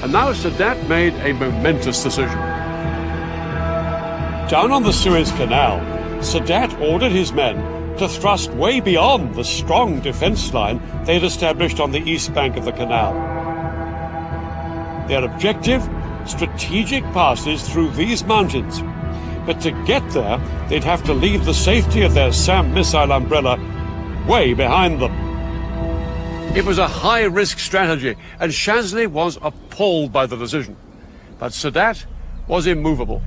And now Sadat made a momentous decision. Down on the Suez Canal, Sadat ordered his men to thrust way beyond the strong defense line they had established on the east bank of the canal. Their objective? Strategic passes through these mountains. But to get there, they'd have to leave the safety of their SAM missile umbrella way behind them. It was a high-risk strategy, and Shazli was appalled by the decision. But Sadat was immovable.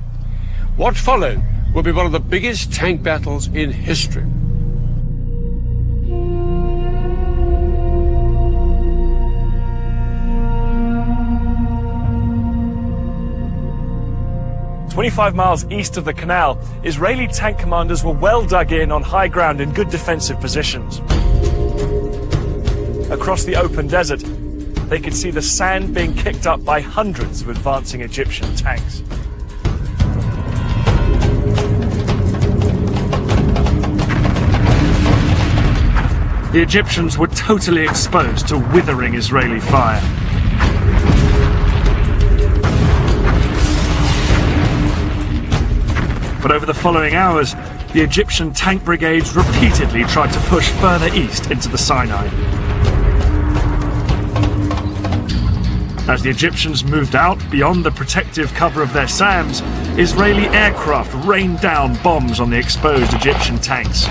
What followed would be one of the biggest tank battles in history. "25 miles east of the canal, Israeli tank commanders were well dug in on high ground in good defensive positions. Across the open desert, they could see the sand being kicked up by hundreds of advancing Egyptian tanks. The Egyptians were totally exposed to withering Israeli fire. But over the following hours, the Egyptian tank brigades repeatedly tried to push further east into the Sinai. As the Egyptians moved out beyond the protective cover of their SAMs, Israeli aircraft rained down bombs on the exposed Egyptian tanks.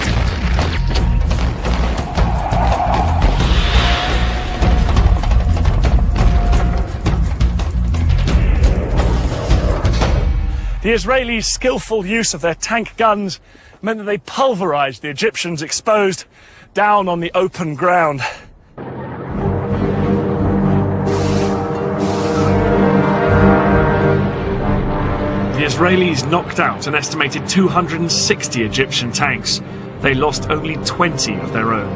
The Israelis' skillful use of their tank guns meant that they pulverized the Egyptians exposed down on the open ground. The Israelis knocked out an estimated 260 Egyptian tanks. They lost only 20 of their own.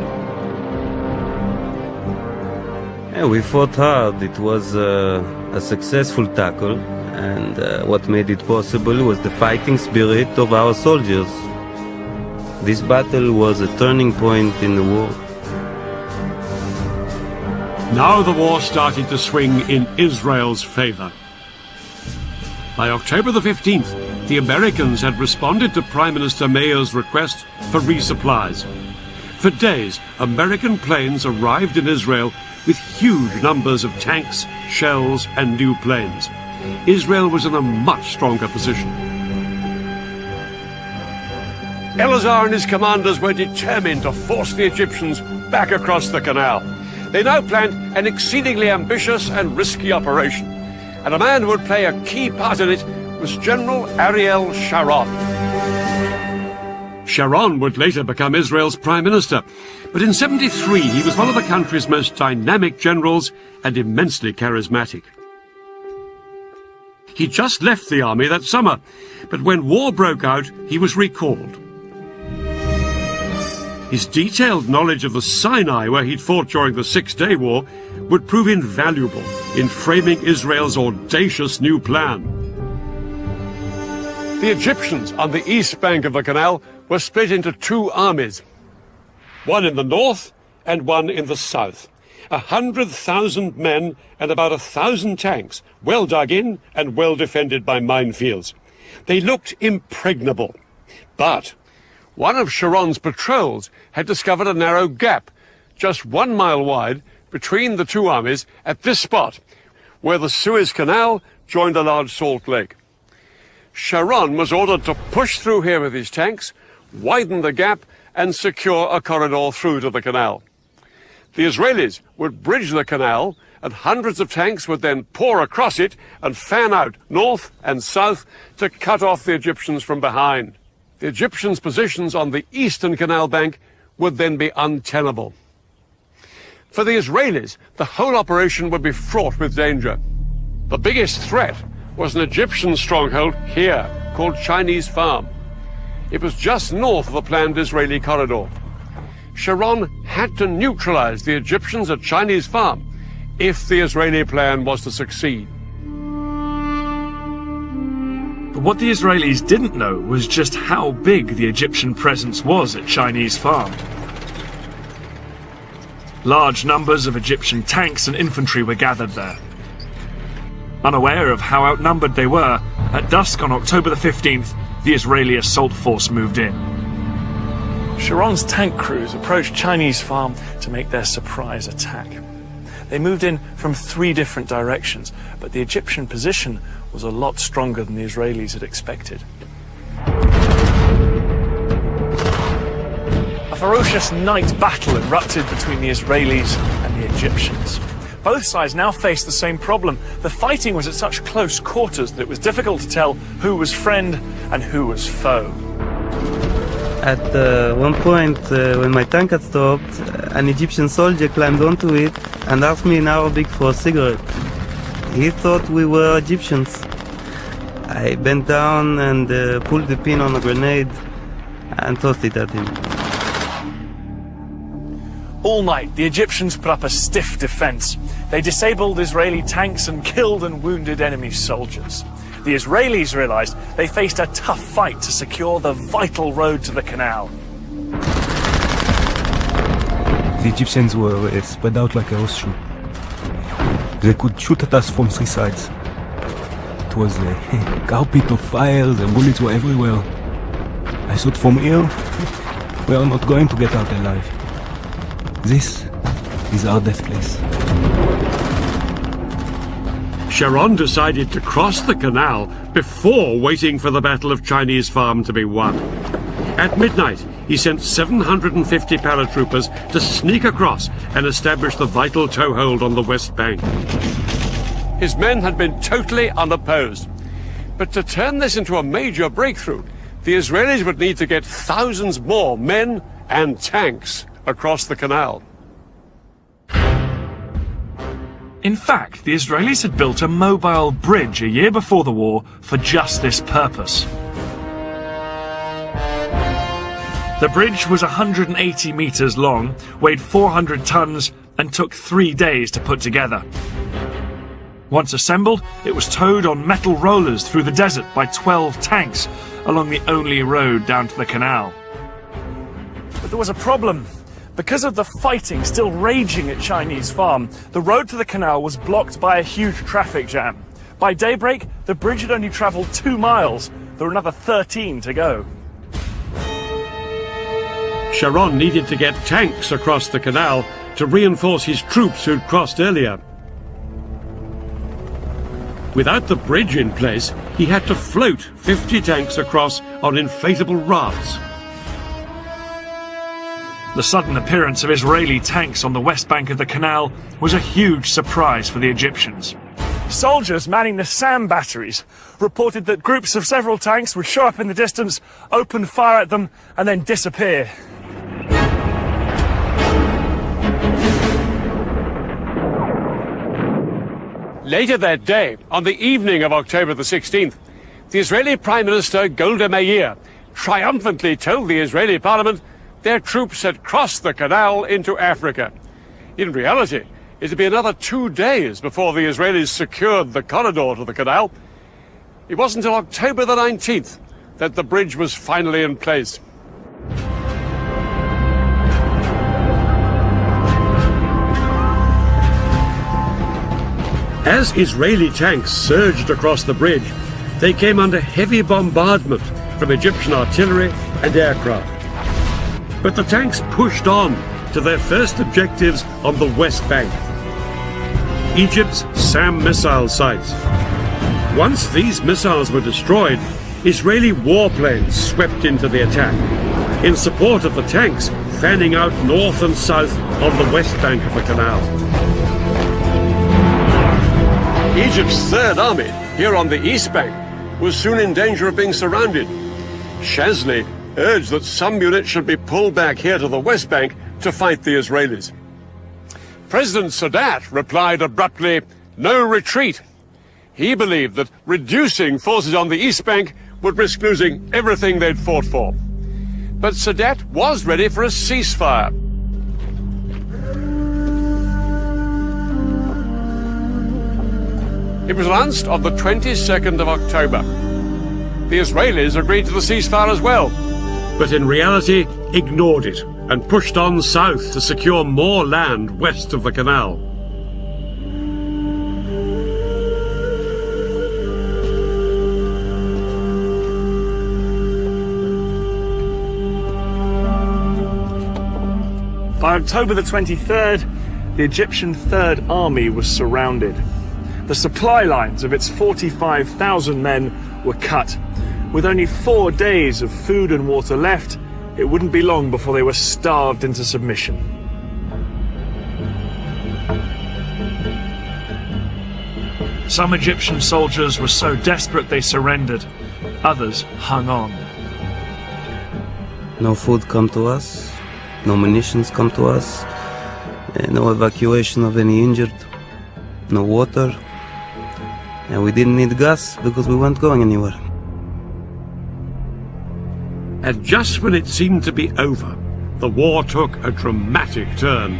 Yeah, we fought hard. It was a successful tackle. And what made it possible was the fighting spirit of our soldiers. This battle was a turning point in the war. Now the war started to swing in Israel's favor. By October the 15th, the Americans had responded to Prime Minister Meir's request for resupplies. For days, American planes arrived in Israel with huge numbers of tanks, shells, and new planes. Israel was in a much stronger position. Elazar and his commanders were determined to force the Egyptians back across the canal. They now planned an exceedingly ambitious and risky operation, and a man who would play a key part in it was General Ariel Sharon. Sharon would later become Israel's prime minister, but in '73 he was one of the country's most dynamic generals and immensely charismatic. He just left the army that summer, but when war broke out, he was recalled. His detailed knowledge of the Sinai, where he'd fought during the Six-Day War, would prove invaluable in framing Israel's audacious new plan. The Egyptians on the east bank of the canal were split into two armies, one in the north and one in the south. 100,000 men and about 1,000 tanks, well dug in and well defended by minefields. They looked impregnable. But one of Sharon's patrols had discovered a narrow gap, just 1 mile wide, between the two armies at this spot, where the Suez Canal joined a large salt lake. Sharon was ordered to push through here with his tanks, widen the gap, and secure a corridor through to the canal. The Israelis would bridge the canal, and hundreds of tanks would then pour across it and fan out north and south to cut off the Egyptians from behind. The Egyptians' positions on the eastern canal bank would then be untenable. For the Israelis, the whole operation would be fraught with danger. The biggest threat was an Egyptian stronghold here, called Chinese Farm. It was just north of the planned Israeli corridor. Sharon had to neutralize the Egyptians at Chinese Farm if the Israeli plan was to succeed. But what the Israelis didn't know was just how big the Egyptian presence was at Chinese Farm. Large numbers of Egyptian tanks and infantry were gathered there. Unaware of how outnumbered they were, at dusk on October the 15th, the Israeli assault force moved in. Sharon's tank crews approached Chinese farm to make their surprise attack. They moved in from 3 different directions, but the Egyptian position was a lot stronger than the Israelis had expected. A ferocious night battle erupted between the Israelis and the Egyptians. Both sides now faced the same problem. The fighting was at such close quarters that it was difficult to tell who was friend and who was foe. At one point, when my tank had stopped, an Egyptian soldier climbed onto it and asked me in Arabic for a cigarette. He thought we were Egyptians. I bent down and pulled the pin on a grenade and tossed it at him. All night, the Egyptians put up a stiff defense. They disabled Israeli tanks and killed and wounded enemy soldiers. The Israelis realized they faced a tough fight to secure the vital road to the canal. The Egyptians were spread out like a horseshoe. They could shoot at us from 3 sides. It was a carpet of fire, the bullets were everywhere. I thought from here, we are not going to get out alive. This is our death place. Sharon decided to cross the canal before waiting for the Battle of Chinese Farm to be won. At midnight, he sent 750 paratroopers to sneak across and establish the vital toehold on the West Bank. His men had been totally unopposed. But to turn this into a major breakthrough, the Israelis would need to get thousands more men and tanks across the canal. In fact, the Israelis had built a mobile bridge a year before the war for just this purpose. The bridge was 180 meters long, weighed 400 tons, and took 3 days to put together. Once assembled, it was towed on metal rollers through the desert by 12 tanks along the only road down to the canal. But there was a problem. Because of the fighting still raging at Chinese Farm, the road to the canal was blocked by a huge traffic jam. By daybreak, the bridge had only travelled 2 miles. There were another 13 to go. Sharon needed to get tanks across the canal to reinforce his troops who'd crossed earlier. Without the bridge in place, he had to float 50 tanks across on inflatable rafts. The sudden appearance of Israeli tanks on the west bank of the canal was a huge surprise for the Egyptians. Soldiers manning the SAM batteries reported that groups of several tanks would show up in the distance, open fire at them, and then disappear. Later that day, on the evening of October the 16th, the Israeli Prime Minister Golda Meir triumphantly told the Israeli parliament their troops had crossed the canal into Africa. In reality, it would be another 2 days before the Israelis secured the corridor to the canal. It wasn't until October the 19th that the bridge was finally in place. As Israeli tanks surged across the bridge, they came under heavy bombardment from Egyptian artillery and aircraft. But the tanks pushed on to their first objectives on the West Bank, Egypt's SAM missile sites. Once these missiles were destroyed, Israeli warplanes swept into the attack, in support of the tanks fanning out north and south on the west bank of the canal. Egypt's Third Army, here on the east bank, was soon in danger of being surrounded. Shazli urged that some units should be pulled back here to the west bank to fight the Israelis. President Sadat replied abruptly, "No retreat." He believed that reducing forces on the east bank would risk losing everything they'd fought for. But Sadat was ready for a ceasefire. It was announced on the 22nd of October. The Israelis agreed to the ceasefire as well, but in reality ignored it and pushed on south to secure more land west of the canal. By October the 23rd, the Egyptian Third Army was surrounded. The supply lines of its 45,000 men were cut. With only 4 days of food and water left, it wouldn't be long before they were starved into submission. Some Egyptian soldiers were so desperate they surrendered. Others hung on. No food come to us, no munitions come to us, no evacuation of any injured, no water, and we didn't need gas because we weren't going anywhere. And just when it seemed to be over, the war took a dramatic turn.